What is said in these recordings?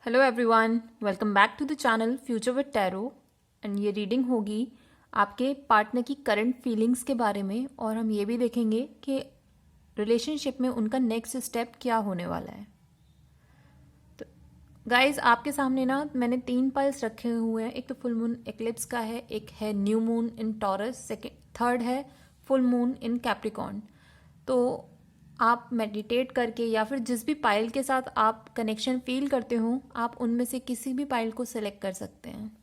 Hello everyone, welcome back to the channel future with tarot. And ये reading होगी आपके partner की current feelings के बारे में, और हम ये भी देखेंगे कि रिलेशनशिप में उनका नेक्स्ट स्टेप क्या होने वाला है। तो गाइस, आपके सामने ना मैंने 3 पाइल्स रखे हुए हैं। एक तो फुल मून एक्लिप्स का है, एक है new moon in taurus, second third है फुल मून इन कैप्रिकॉर्न। तो आप मेडिटेट करके या फिर जिस भी पाइल के साथ आप कनेक्शन फील करते हो, आप उनमें से किसी भी पाइल को सिलेक्ट कर सकते हैं।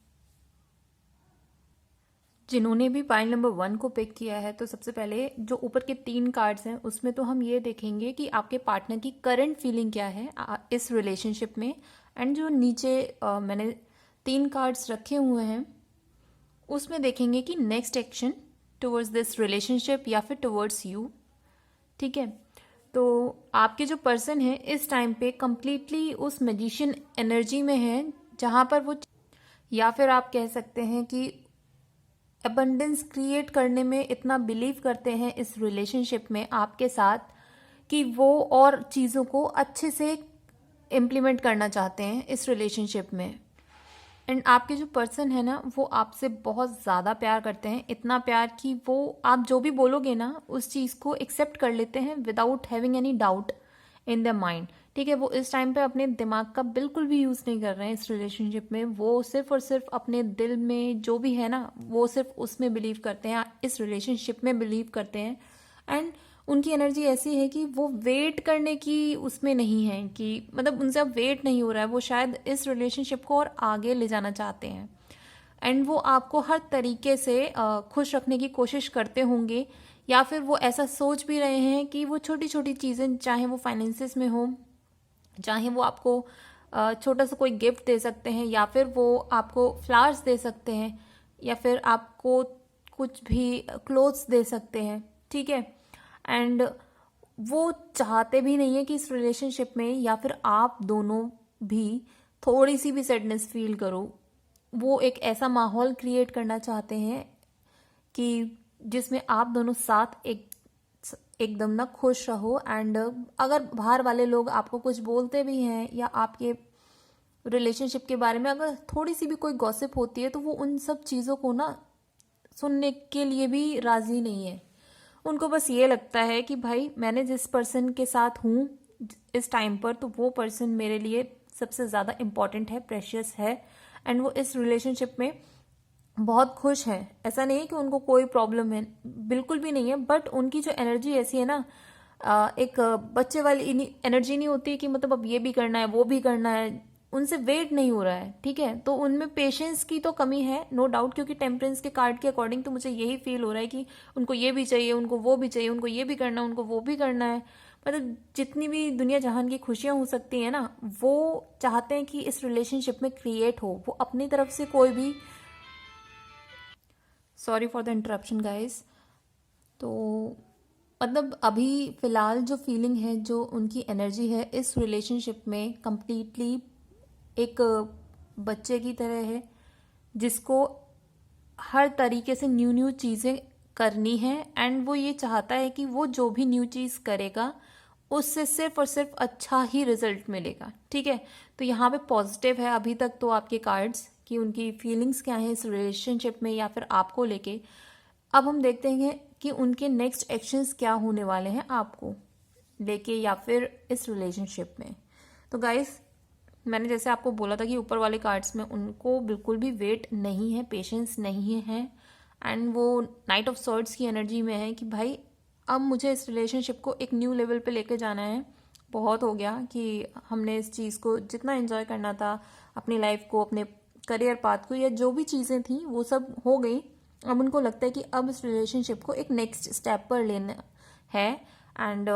जिन्होंने भी पाइल नंबर 1 को पिक किया है, तो सबसे पहले जो ऊपर के 3 कार्ड्स हैं उसमें तो हम ये देखेंगे कि आपके पार्टनर की करंट फीलिंग क्या है इस रिलेशनशिप में। एंड जो नीचे मैंने 3 कार्ड्स रखे हुए हैं उसमें देखेंगे कि next action towards this relationship या फिर टुवर्ड्स यू। ठीक है, तो आपके जो पर्सन है इस टाइम पे कंप्लीटली उस मैजिशियन एनर्जी में है, जहाँ पर वो, या फिर आप कह सकते हैं कि अबंडेंस क्रिएट करने में इतना बिलीव करते हैं इस रिलेशनशिप में आपके साथ कि वो और चीज़ों को अच्छे से इम्प्लीमेंट करना चाहते हैं इस रिलेशनशिप में। एंड आपके जो पर्सन है ना, वो आपसे बहुत ज़्यादा प्यार करते हैं, इतना प्यार कि वो आप जो भी बोलोगे ना उस चीज़ को एक्सेप्ट कर लेते हैं without having any doubt in the mind. ठीक है, वो इस टाइम पे अपने दिमाग का बिल्कुल भी यूज़ नहीं कर रहे हैं इस रिलेशनशिप में। वो सिर्फ और सिर्फ अपने दिल में जो भी है ना, वो सिर्फ उसमें बिलीव करते हैं, इस रिलेशनशिप में बिलीव करते हैं। एंड उनकी एनर्जी ऐसी है कि वो वेट करने की उसमें नहीं है, कि मतलब उनसे अब वेट नहीं हो रहा है, वो शायद इस रिलेशनशिप को और आगे ले जाना चाहते हैं। एंड वो आपको हर तरीके से खुश रखने की कोशिश करते होंगे, या फिर वो ऐसा सोच भी रहे हैं कि वो छोटी छोटी चीज़ें, चाहे वो फाइनेंसिस में हो, चाहे वो आपको छोटा सा कोई गिफ्ट दे सकते हैं, या फिर वो आपको फ्लावर्स दे सकते हैं, या फिर आपको कुछ भी क्लोथ्स दे सकते हैं। ठीक है, एंड वो चाहते भी नहीं है कि इस रिलेशनशिप में या फिर आप दोनों भी थोड़ी सी भी सैडनेस फील करो। वो एक ऐसा माहौल क्रिएट करना चाहते हैं कि जिसमें आप दोनों साथ एकदम ना खुश रहो। एंड अगर बाहर वाले लोग आपको कुछ बोलते भी हैं या आपके रिलेशनशिप के बारे में अगर थोड़ी सी भी कोई गॉसिप होती है, तो वो उन सब चीज़ों को ना सुनने के लिए भी राजी नहीं है। उनको बस ये लगता है कि भाई मैंने जिस पर्सन के साथ हूँ इस टाइम पर, तो वो पर्सन मेरे लिए सबसे ज़्यादा इम्पॉर्टेंट है, प्रेशियस है। एंड वो इस रिलेशनशिप में बहुत खुश हैं। ऐसा नहीं है कि उनको कोई प्रॉब्लम है, बिल्कुल भी नहीं है। बट उनकी जो एनर्जी ऐसी है ना, एक बच्चे वाली एनर्जी नहीं होती कि मतलब अब ये भी करना है वो भी करना है, उनसे वेट नहीं हो रहा है। ठीक है, तो उनमें पेशेंस की तो कमी है, नो डाउट, क्योंकि टेम्परेंस के कार्ड के अकॉर्डिंग तो मुझे यही फील हो रहा है कि उनको ये भी चाहिए, उनको वो भी चाहिए, उनको ये भी करना है, उनको वो भी करना है। मतलब जितनी भी दुनिया जहान की खुशियां हो सकती हैं ना, वो चाहते हैं कि इस रिलेशनशिप में क्रिएट हो। वो अपनी तरफ से कोई भी, sorry for the interruption guys, तो मतलब अभी फ़िलहाल जो फीलिंग है, जो उनकी एनर्जी है इस रिलेशनशिप में, कंप्लीटली एक बच्चे की तरह है जिसको हर तरीके से न्यू न्यू चीज़ें करनी है। एंड वो ये चाहता है कि वो जो भी न्यू चीज़ करेगा उससे सिर्फ और सिर्फ अच्छा ही रिजल्ट मिलेगा। ठीक है, तो यहाँ पे पॉजिटिव है अभी तक तो आपके कार्ड्स, कि उनकी फीलिंग्स क्या हैं इस रिलेशनशिप में या फिर आपको लेके। अब हम देखते हैं कि उनके नेक्स्ट एक्शंस क्या होने वाले हैं आपको लेके या फिर इस रिलेशनशिप में। तो गाइस, मैंने जैसे आपको बोला था कि ऊपर वाले कार्ड्स में उनको बिल्कुल भी वेट नहीं है, पेशेंस नहीं है। एंड वो नाइट ऑफ सॉर्ड्स की एनर्जी में है कि भाई अब मुझे इस रिलेशनशिप को एक न्यू लेवल पे लेके जाना है। बहुत हो गया कि हमने इस चीज़ को जितना एंजॉय करना था, अपनी लाइफ को, अपने करियर पाथ को, या जो भी चीज़ें थी वो सब हो गई। अब उनको लगता है कि अब इस रिलेशनशिप को एक नेक्स्ट स्टेप पर लेना है। एंड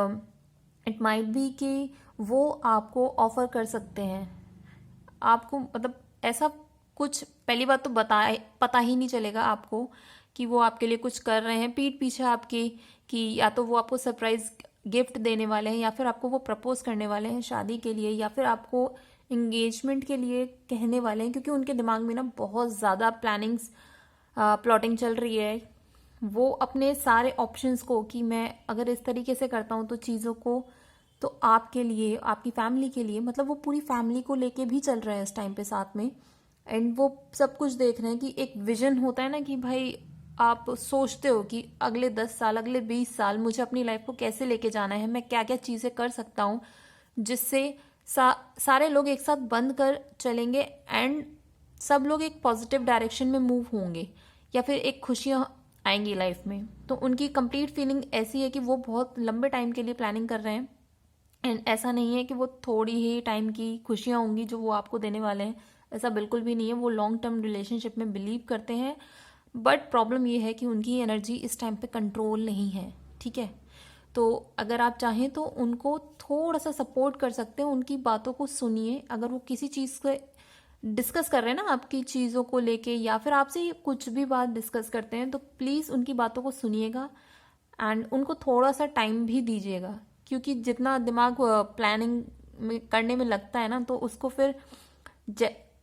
इट माइट बी कि वो आपको ऑफर कर सकते हैं, आपको मतलब ऐसा कुछ, पहली बात तो पता ही नहीं चलेगा आपको कि वो आपके लिए कुछ कर रहे हैं पीठ पीछे आपकी, कि या तो वो आपको सरप्राइज गिफ्ट देने वाले हैं, या फिर आपको वो प्रपोज करने वाले हैं शादी के लिए, या फिर आपको इंगेजमेंट के लिए कहने वाले हैं। क्योंकि उनके दिमाग में ना बहुत ज़्यादा प्लानिंग्स, प्लॉटिंग चल रही है। वो अपने सारे ऑप्शंस को, कि मैं अगर इस तरीके से करता हूँ तो चीज़ों को तो आपके लिए, आपकी फैमिली के लिए, मतलब वो पूरी फैमिली को लेके भी चल रहे हैं इस टाइम पे साथ में। एंड वो सब कुछ देख रहे हैं कि एक विजन होता है ना कि भाई आप सोचते हो कि अगले 10 साल, अगले 20 साल मुझे अपनी लाइफ को कैसे लेके जाना है, मैं क्या क्या चीज़ें कर सकता हूँ जिससे सारे लोग एक साथ बंद कर चलेंगे एंड सब लोग एक पॉजिटिव डायरेक्शन में मूव होंगे, या फिर एक खुशियाँ आएंगी लाइफ में। तो उनकी कंप्लीट फीलिंग ऐसी है कि वो बहुत लंबे टाइम के लिए प्लानिंग कर रहे हैं। एंड ऐसा नहीं है कि वो थोड़ी ही टाइम की खुशियाँ होंगी जो वो आपको देने वाले हैं, ऐसा बिल्कुल भी नहीं है। वो लॉन्ग टर्म रिलेशनशिप में बिलीव करते हैं, बट प्रॉब्लम ये है कि उनकी एनर्जी इस टाइम पे कंट्रोल नहीं है, ठीक है। तो अगर आप चाहें तो उनको थोड़ा सा सपोर्ट कर सकते हैं, उनकी बातों को सुनिए। अगर वो किसी चीज़ से डिस्कस कर रहे हैं ना आपकी चीज़ों को लेके, या फिर आपसे कुछ भी बात डिस्कस करते हैं, तो प्लीज़ उनकी बातों को सुनिएगा एंड उनको थोड़ा सा टाइम भी दीजिएगा। क्योंकि जितना दिमाग प्लानिंग में करने में लगता है ना, तो उसको फिर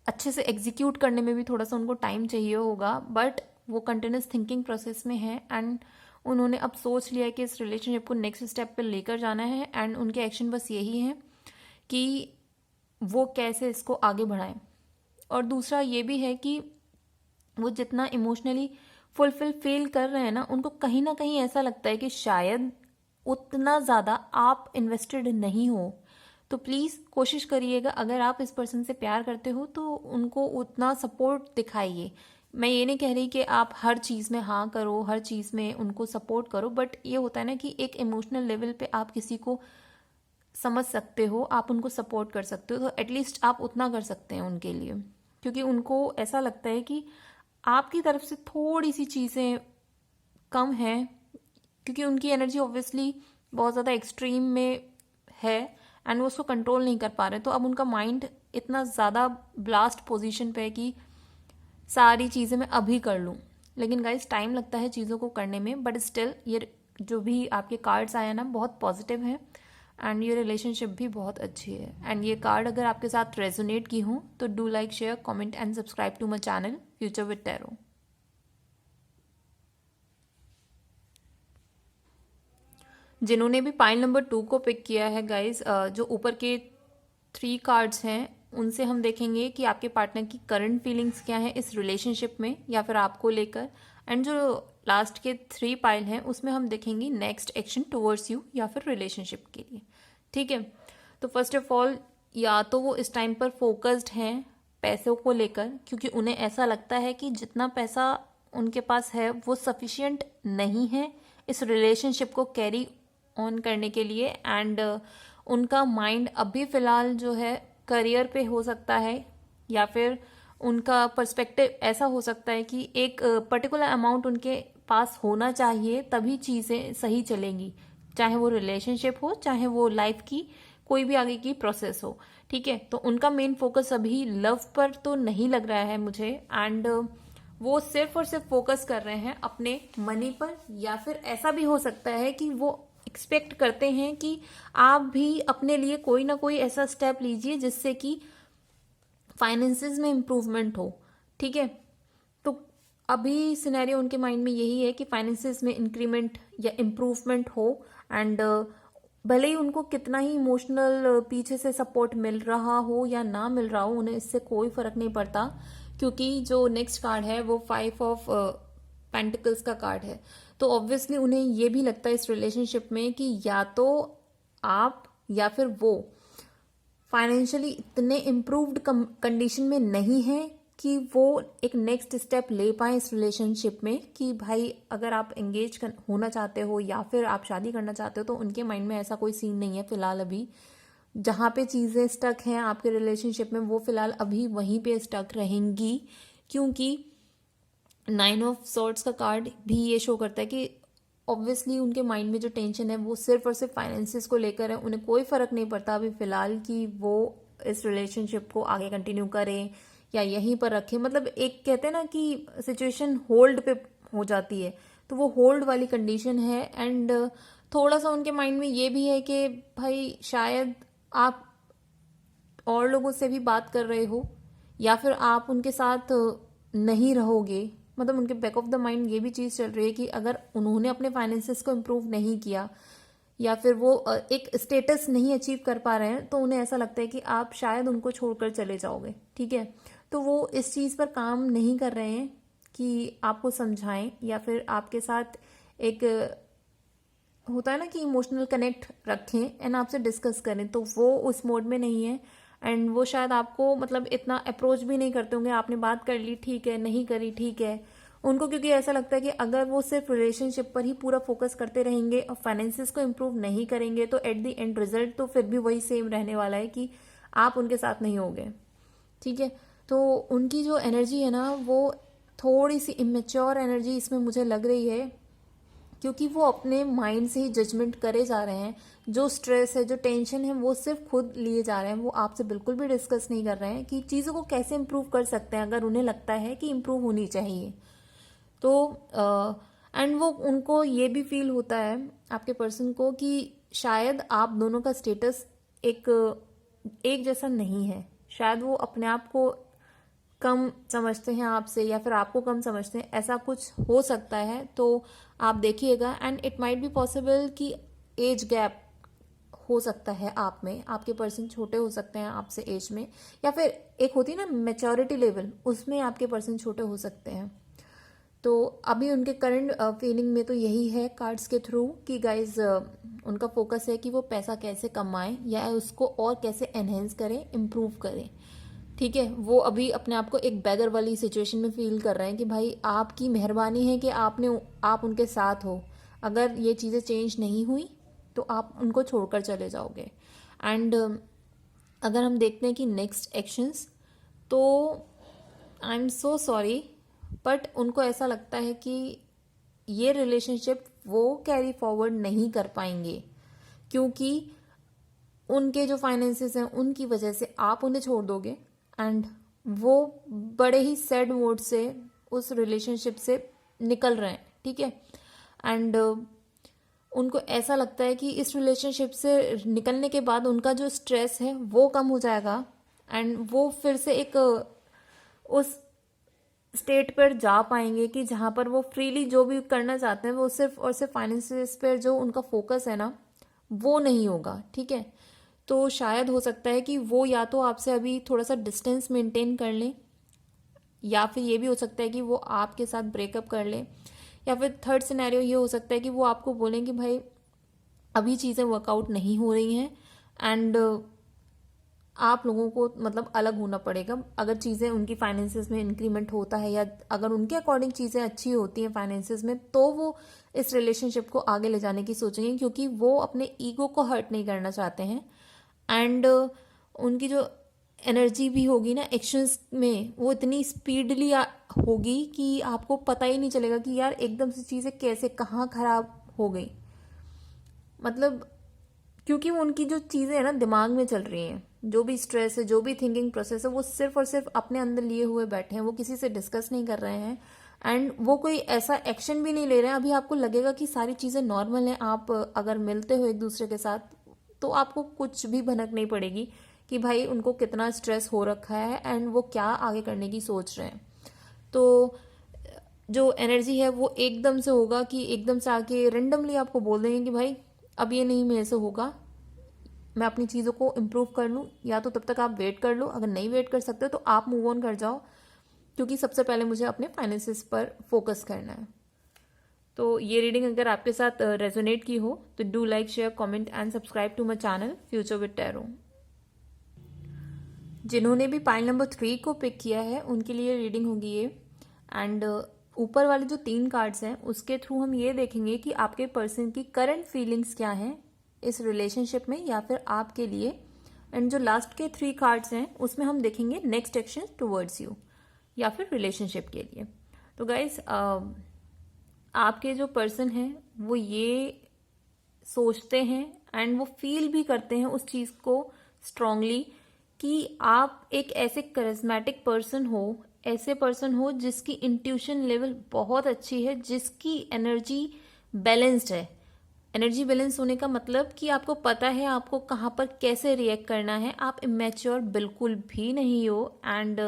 अच्छे से एग्जीक्यूट करने में भी थोड़ा सा उनको टाइम चाहिए होगा। बट वो कंटिन्यूस थिंकिंग प्रोसेस में है एंड उन्होंने अब सोच लिया है कि इस रिलेशनशिप को नेक्स्ट स्टेप पे लेकर जाना है। एंड उनके एक्शन बस यही है कि वो कैसे इसको आगे बढ़ाएं। और दूसरा ये भी है कि वो जितना इमोशनली फुलफिल फील कर रहे हैं ना कहीं ऐसा लगता है कि शायद उतना ज़्यादा आप इन्वेस्टेड नहीं हो। तो प्लीज़ कोशिश करिएगा, अगर आप इस पर्सन से प्यार करते हो तो उनको उतना सपोर्ट दिखाइए। मैं ये नहीं कह रही कि आप हर चीज़ में हाँ करो, हर चीज़ में उनको सपोर्ट करो, बट ये होता है ना कि एक इमोशनल लेवल पे आप किसी को समझ सकते हो, आप उनको सपोर्ट कर सकते हो, तो एटलीस्ट आप उतना कर सकते हैं उनके लिए। क्योंकि उनको ऐसा लगता है कि आपकी तरफ से थोड़ी सी चीज़ें कम हैं, क्योंकि उनकी एनर्जी ऑब्वियसली बहुत ज़्यादा एक्सट्रीम में है एंड वो उसको कंट्रोल नहीं कर पा रहे। तो अब उनका माइंड इतना ज़्यादा ब्लास्ट पोजीशन पे है कि सारी चीज़ें मैं अभी कर लूँ, लेकिन गाइस टाइम लगता है चीज़ों को करने में। बट स्टिल ये जो भी आपके कार्ड्स आए हैं ना, बहुत पॉजिटिव हैं एंड ये रिलेशनशिप भी बहुत अच्छी है। एंड ये कार्ड अगर आपके साथ रेजोनेट की हो तो do like, share, comment and subscribe to my channel future with tarot. जिन्होंने भी पाइल नंबर 2 को पिक किया है गाइज, जो ऊपर के 3 कार्ड्स हैं उनसे हम देखेंगे कि आपके पार्टनर की करंट फीलिंग्स क्या है इस रिलेशनशिप में या फिर आपको लेकर। एंड जो लास्ट के 3 पाइल हैं उसमें हम देखेंगे नेक्स्ट एक्शन टुवर्ड्स यू या फिर रिलेशनशिप के लिए, ठीक है। तो फर्स्ट ऑफ ऑल, या तो वो इस टाइम पर फोकस्ड हैं पैसों को लेकर, क्योंकि उन्हें ऐसा लगता है कि जितना पैसा उनके पास है वो सफिशिएंट नहीं है इस रिलेशनशिप को कैरी ऑन करने के लिए। एंड उनका माइंड अभी फ़िलहाल जो है करियर पे हो सकता है, या फिर उनका पर्सपेक्टिव ऐसा हो सकता है कि एक पर्टिकुलर अमाउंट उनके पास होना चाहिए तभी चीज़ें सही चलेंगी, चाहे वो रिलेशनशिप हो, चाहे वो लाइफ की कोई भी आगे की प्रोसेस हो, ठीक है। तो उनका मेन फोकस अभी लव पर तो नहीं लग रहा है मुझे। एंड वो सिर्फ और सिर्फ फोकस कर रहे हैं अपने मनी पर, या फिर ऐसा भी हो सकता है कि वो एक्सपेक्ट करते हैं कि आप भी अपने लिए कोई ना कोई ऐसा स्टेप लीजिए जिससे कि फाइनेंसेस में इम्प्रूवमेंट हो, ठीक है। तो अभी सिनेरियो उनके माइंड में यही है कि फाइनेंसेस में इंक्रीमेंट या इम्प्रूवमेंट हो। एंड भले ही उनको कितना ही इमोशनल पीछे से सपोर्ट मिल रहा हो या ना मिल रहा हो, उन्हें इससे कोई फर्क नहीं पड़ता, क्योंकि जो नेक्स्ट कार्ड है वो 5 ऑफ पेंटिकल्स का कार्ड है। तो ऑब्वियसली उन्हें ये भी लगता है इस रिलेशनशिप में कि या तो आप या फिर वो फाइनेंशियली इतने इम्प्रूव्ड कंडीशन में नहीं है कि वो एक नेक्स्ट स्टेप ले पाए इस रिलेशनशिप में, कि भाई अगर आप एंगेज होना चाहते हो या फिर आप शादी करना चाहते हो, तो उनके माइंड में ऐसा कोई सीन नहीं है फिलहाल। अभी जहाँ पे चीज़ें स्टक हैं आपके रिलेशनशिप में, वो फिलहाल अभी वहीं पे स्टक रहेंगी, क्योंकि 9 ऑफ सॉर्ड्स का कार्ड भी ये शो करता है कि ऑब्वियसली उनके माइंड में जो टेंशन है वो सिर्फ और सिर्फ फाइनेंसिस को लेकर है। उन्हें कोई फर्क नहीं पड़ता अभी फिलहाल कि वो इस रिलेशनशिप को आगे कंटिन्यू करें या यहीं पर रखें। मतलब एक कहते हैं ना कि सिचुएशन होल्ड पे हो जाती है, तो वो होल्ड वाली कंडीशन है। एंड थोड़ा सा उनके माइंड में ये भी है कि भाई शायद आप और लोगों से भी बात कर रहे हो या फिर आप उनके साथ नहीं रहोगे। मतलब उनके बैक ऑफ द माइंड ये भी चीज़ चल रही है कि अगर उन्होंने अपने फाइनेंसेस को इम्प्रूव नहीं किया या फिर वो एक स्टेटस नहीं अचीव कर पा रहे हैं, तो उन्हें ऐसा लगता है कि आप शायद उनको छोड़कर चले जाओगे। ठीक है, तो वो इस चीज़ पर काम नहीं कर रहे हैं कि आपको समझाएं या फिर आपके साथ एक होता है ना कि इमोशनल कनेक्ट रखें एंड आपसे डिस्कस करें, तो वो उस मोड में नहीं है। एंड वो शायद आपको मतलब इतना अप्रोच भी नहीं करते होंगे। आपने बात कर ली ठीक है, नहीं करी ठीक है, उनको क्योंकि ऐसा लगता है कि अगर वो सिर्फ रिलेशनशिप पर ही पूरा फोकस करते रहेंगे और फाइनेंसिस को इम्प्रूव नहीं करेंगे तो एट द एंड रिजल्ट तो फिर भी वही सेम रहने वाला है कि आप उनके साथ नहीं होगे। ठीक है, तो उनकी जो एनर्जी है ना वो थोड़ी सी इमेच्योर एनर्जी इसमें मुझे लग रही है, क्योंकि वो अपने माइंड से ही जजमेंट करे जा रहे हैं। जो स्ट्रेस है, जो टेंशन है, वो सिर्फ खुद लिए जा रहे हैं। वो आपसे बिल्कुल भी डिस्कस नहीं कर रहे हैं कि चीज़ों को कैसे इम्प्रूव कर सकते हैं, अगर उन्हें लगता है कि इम्प्रूव होनी चाहिए तो। एंड वो उनको ये भी फील होता है आपके पर्सन को कि शायद आप दोनों का स्टेटस एक जैसा नहीं है। शायद वो अपने आप को कम समझते हैं आपसे या फिर आपको कम समझते हैं, ऐसा कुछ हो सकता है। तो आप देखिएगा and it might be possible कि एज गैप हो सकता है आप में, आपके पर्सन छोटे हो सकते हैं आपसे एज में, या फिर एक होती है ना मैच्योरिटी लेवल, उसमें आपके पर्सन छोटे हो सकते हैं। तो अभी उनके करंट फीलिंग में तो यही है कार्ड्स के थ्रू कि गाइज उनका फोकस है कि वो पैसा कैसे कमाएं या उसको और कैसे एनहेंस करें, इम्प्रूव करें। ठीक है, वो अभी अपने आप को एक बैगर वाली सिचुएशन में फील कर रहे हैं कि भाई आपकी मेहरबानी है कि आप उनके साथ हो। अगर ये चीज़ें चेंज नहीं हुई तो आप उनको छोड़कर चले जाओगे। एंड अगर हम देखते हैं कि नेक्स्ट एक्शंस, तो I am so sorry but उनको ऐसा लगता है कि ये रिलेशनशिप वो कैरी फॉरवर्ड नहीं कर पाएंगे, क्योंकि उनके जो फाइनेंसेस हैं उनकी वजह से आप उन्हें छोड़ दोगे एंड वो बड़े ही सैड मोड से उस रिलेशनशिप से निकल रहे हैं। ठीक है, एंड उनको ऐसा लगता है कि इस रिलेशनशिप से निकलने के बाद उनका जो स्ट्रेस है वो कम हो जाएगा एंड वो फिर से एक उस स्टेट पर जा पाएंगे कि जहाँ पर वो फ्रीली जो भी करना चाहते हैं वो सिर्फ और सिर्फ फाइनेंसेस पर जो उनका फोकस है ना वो नहीं होगा। ठीक है, तो शायद हो सकता है कि वो या तो आपसे अभी थोड़ा सा डिस्टेंस मेंटेन कर लें, या फिर ये भी हो सकता है कि वो आपके साथ ब्रेकअप कर लें, या फिर थर्ड सिनेरियो ये हो सकता है कि वो आपको बोलें कि भाई अभी चीज़ें वर्कआउट नहीं हो रही हैं एंड आप लोगों को मतलब अलग होना पड़ेगा। अगर चीज़ें उनकी फाइनेंसेस में इंक्रीमेंट होता है या अगर उनके अकॉर्डिंग चीज़ें अच्छी होती हैं फाइनेंसेस में, तो वो इस रिलेशनशिप को आगे ले जाने की सोचेंगे, क्योंकि वो अपने ईगो को हर्ट नहीं करना चाहते हैं। एंड उनकी जो एनर्जी भी होगी ना एक्शंस में, वो इतनी स्पीडली होगी कि आपको पता ही नहीं चलेगा कि यार एकदम से चीज़ें कैसे कहाँ खराब हो गई। मतलब क्योंकि वो उनकी जो चीज़ें हैं ना दिमाग में चल रही हैं, जो भी स्ट्रेस है, जो भी थिंकिंग प्रोसेस है, वो सिर्फ और सिर्फ अपने अंदर लिए हुए बैठे हैं। वो किसी से डिस्कस नहीं कर रहे हैं एंड वो कोई ऐसा एक्शन भी नहीं ले रहे हैं। अभी आपको लगेगा कि सारी चीज़ें नॉर्मल हैं, आप अगर मिलते हो एक दूसरे के साथ तो आपको कुछ भी भनक नहीं पड़ेगी कि भाई उनको कितना स्ट्रेस हो रखा है एंड वो क्या आगे करने की सोच रहे हैं। तो जो एनर्जी है वो एकदम से होगा कि एकदम से आके रेंडमली आपको बोल देंगे कि भाई अब ये नहीं मेरे से होगा, मैं अपनी चीज़ों को इम्प्रूव कर लूँ, या तो तब तक आप वेट कर लो, अगर नहीं वेट कर सकते तो आप मूव ऑन कर जाओ, क्योंकि सबसे पहले मुझे अपने फाइनेंसेस पर फोकस करना है। तो ये रीडिंग अगर आपके साथ रेजोनेट की हो तो do like, share, comment and subscribe to my channel future with tarot. जिन्होंने भी पाइल नंबर 3 को पिक किया है उनके लिए रीडिंग होगी ये। एंड ऊपर वाले जो 3 कार्ड्स हैं उसके थ्रू हम ये देखेंगे कि आपके पर्सन की करंट फीलिंग्स क्या हैं इस रिलेशनशिप में या फिर आपके लिए। एंड जो लास्ट के 3 कार्ड्स हैं उसमें हम देखेंगे नेक्स्ट एक्शन टुवर्ड्स यू या फिर रिलेशनशिप के लिए। तो गाइस आपके जो पर्सन हैं वो ये सोचते हैं एंड वो फील भी करते हैं उस चीज़ को स्ट्रांगली कि आप एक ऐसे करिज्मेटिक पर्सन हो, ऐसे पर्सन हो जिसकी इंट्यूशन लेवल बहुत अच्छी है, जिसकी एनर्जी बैलेंस्ड है। एनर्जी बैलेंस होने का मतलब कि आपको पता है आपको कहाँ पर कैसे रिएक्ट करना है। आप इमेच्योर बिल्कुल भी नहीं हो एंड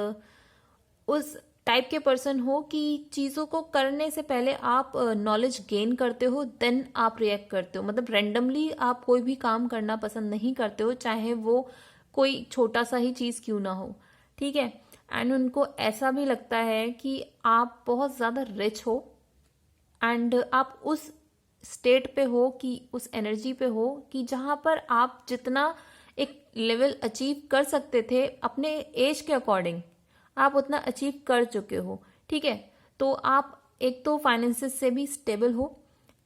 उस टाइप के पर्सन हो कि चीज़ों को करने से पहले आप नॉलेज गेन करते हो, देन आप रिएक्ट करते हो। मतलब रेंडमली आप कोई भी काम करना पसंद नहीं करते हो, चाहे वो कोई छोटा सा ही चीज़ क्यों ना हो, ठीक है। एंड उनको ऐसा भी लगता है कि आप बहुत ज़्यादा रिच हो एंड आप उस स्टेट पे हो, कि उस एनर्जी पे हो कि जहाँ पर आप जितना एक लेवल अचीव कर सकते थे अपने एज के अकॉर्डिंग, आप उतना अचीव कर चुके हो, ठीक है। तो आप एक तो फाइनेंसेस से भी स्टेबल हो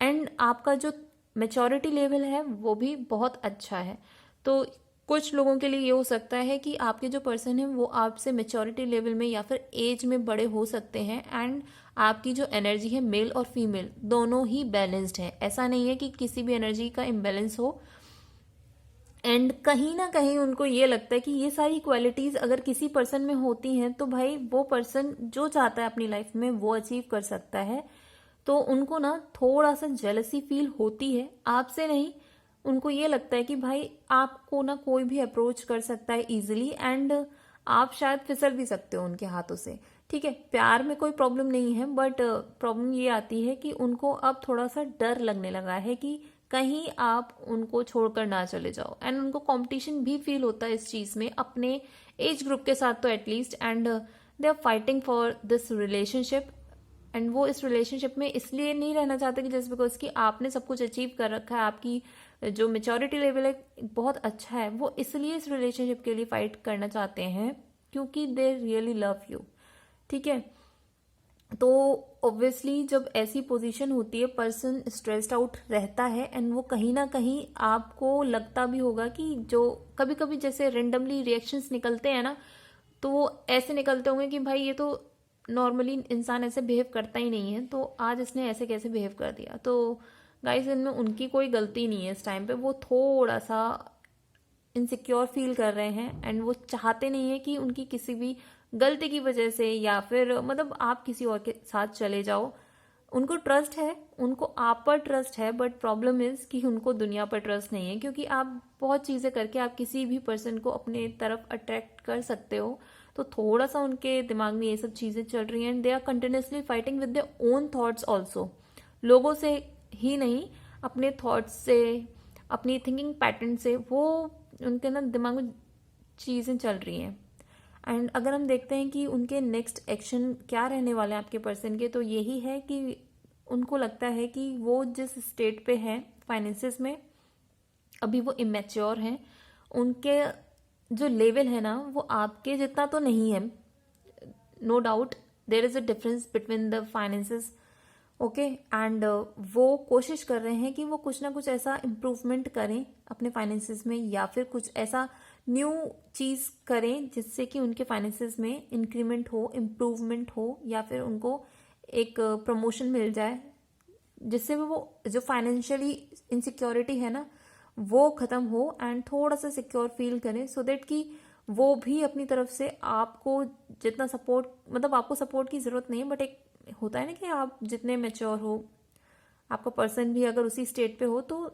एंड आपका जो मैच्योरिटी लेवल है वो भी बहुत अच्छा है। तो कुछ लोगों के लिए ये हो सकता है कि आपके जो पर्सन है वो आपसे मैच्योरिटी लेवल में या फिर एज में बड़े हो सकते हैं एंड आपकी जो एनर्जी है मेल और फीमेल दोनों ही बैलेंस्ड है। ऐसा नहीं है कि किसी भी एनर्जी का इम्बैलेंस हो। एंड कहीं ना कहीं उनको ये लगता है कि ये सारी क्वालिटीज अगर किसी पर्सन में होती हैं तो भाई वो पर्सन जो चाहता है अपनी लाइफ में वो अचीव कर सकता है। तो उनको ना थोड़ा सा जेलसी फील होती है, आपसे नहीं। उनको ये लगता है कि भाई आपको ना कोई भी अप्रोच कर सकता है इजीली एंड आप शायद फिसल भी सकते हो उनके हाथों से, ठीक है। प्यार में कोई प्रॉब्लम नहीं है, बट प्रॉब्लम ये आती है कि उनको अब थोड़ा सा डर लगने लगा है कि कहीं आप उनको छोड़कर ना चले जाओ। एंड उनको कंपटीशन भी फील होता है इस चीज में अपने एज ग्रुप के साथ तो at least. And they are fighting for this relationship. एंड वो इस रिलेशनशिप में इसलिए नहीं रहना चाहते कि जस्ट बिकॉज कि आपने सब कुछ अचीव कर रखा है, आपकी जो मेच्योरिटी लेवल है बहुत अच्छा है, वो इसलिए इस रिलेशनशिप के लिए फाइट करना चाहते हैं क्योंकि दे रियली लव यू, ठीक है। तो ऑब्वियसली जब ऐसी पोजीशन होती है पर्सन स्ट्रेस्ड आउट रहता है एंड वो कहीं ना कहीं आपको लगता भी होगा कि जो कभी कभी जैसे रेंडमली रिएक्शंस निकलते हैं ना, तो वो ऐसे निकलते होंगे कि भाई ये तो नॉर्मली इंसान ऐसे बिहेव करता ही नहीं है, तो आज इसने ऐसे कैसे बिहेव कर दिया। तो गाइस इनमें उनकी कोई गलती नहीं है, इस टाइम पे वो थोड़ा सा इनसिक्योर फील कर रहे हैं एंड वो चाहते नहीं है कि उनकी किसी भी गलती की वजह से या फिर मतलब आप किसी और के साथ चले जाओ। उनको ट्रस्ट है, उनको आप पर ट्रस्ट है, बट प्रॉब्लम इज कि उनको दुनिया पर ट्रस्ट नहीं है, क्योंकि आप बहुत चीजें करके आप किसी भी पर्सन को अपने तरफ अट्रैक्ट कर सकते हो। तो थोड़ा सा उनके दिमाग में ये सब चीजें चल रही हैं and they are continuously fighting with their own thoughts also. लोगों से ही नहीं, अपने थॉट्स से, अपनी थिंकिंग पैटर्न से वो उनके ना दिमाग में चीजें चल रही हैं। एंड अगर हम देखते हैं कि उनके नेक्स्ट एक्शन क्या रहने वाले हैं आपके पर्सन के, तो यही है कि उनको लगता है कि वो जिस स्टेट पे हैं फाइनेंसेस में अभी वो इमेच्योर हैं। उनके जो लेवल है ना वो आपके जितना तो नहीं है, no doubt there is a difference between the finances, okay. And वो कोशिश कर रहे हैं कि वो कुछ ना कुछ ऐसा इम्प्रूवमेंट करें अपने फाइनेंसेस में या फिर कुछ ऐसा न्यू चीज करें जिससे कि उनके फाइनेंसेस में इंक्रीमेंट हो, इम्प्रूवमेंट हो, या फिर उनको एक प्रमोशन मिल जाए जिससे वो जो फाइनेंशियली इनसिक्योरिटी है ना वो खत्म हो एंड थोड़ा सा सिक्योर फील करें, सो दैट कि वो भी अपनी तरफ से आपको जितना सपोर्ट, मतलब आपको सपोर्ट की जरूरत नहीं है, बट एक होता है ना कि आप जितने मैच्योर हो, आपका पर्सन भी अगर उसी स्टेट पे हो तो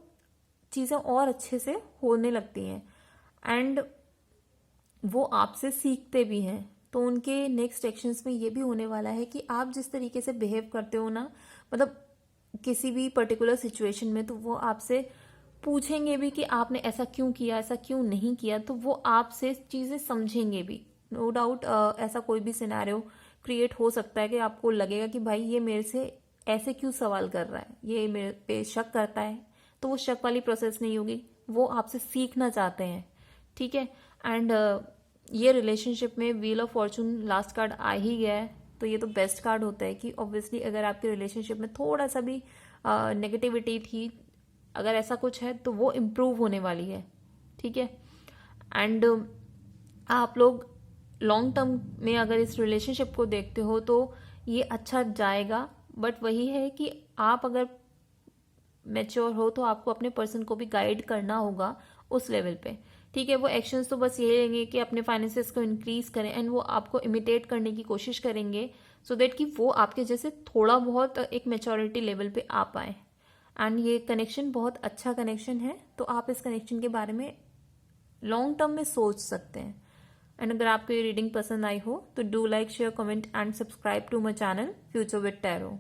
चीज़ें और अच्छे से होने लगती हैं एंड वो आपसे सीखते भी हैं। तो उनके नेक्स्ट एक्शंस में ये भी होने वाला है कि आप जिस तरीके से बिहेव करते हो ना, मतलब किसी भी पर्टिकुलर सिचुएशन में, तो वो आपसे पूछेंगे भी कि आपने ऐसा क्यों किया, ऐसा क्यों नहीं किया। तो वो आपसे चीज़ें समझेंगे भी, नो डाउट। ऐसा कोई भी सिनेरियो क्रिएट हो सकता है कि आपको लगेगा कि भाई ये मेरे से ऐसे क्यों सवाल कर रहा है, ये मेरे पे शक करता है। तो वो शक वाली प्रोसेस नहीं होगी, वो आपसे सीखना चाहते हैं, ठीक है। एंड ये रिलेशनशिप में wheel of fortune last card आ ही गया है, तो ये तो बेस्ट कार्ड होता है कि ऑब्वियसली अगर आपके रिलेशनशिप में थोड़ा सा भी नेगेटिविटी थी, अगर ऐसा कुछ है तो वो इम्प्रूव होने वाली है, ठीक है। एंड आप लोग लॉन्ग टर्म में अगर इस रिलेशनशिप को देखते हो तो ये अच्छा जाएगा, बट वही है कि आप अगर मैच्योर हो तो आपको अपने पर्सन को भी गाइड करना होगा उस लेवल पे, ठीक है। वो एक्शंस तो बस ये लेंगे कि अपने फाइनेंसेस को इंक्रीज करें एंड वो आपको इमिटेट करने की कोशिश करेंगे, सो देट कि वो आपके जैसे थोड़ा बहुत एक मैच्योरिटी लेवल पे आ पाए। एंड ये कनेक्शन बहुत अच्छा कनेक्शन है, तो आप इस कनेक्शन के बारे में लॉन्ग टर्म में सोच सकते हैं, एंड अगर आपको ये रीडिंग पसंद आई हो तो do like share comment and subscribe to my channel future with tarot.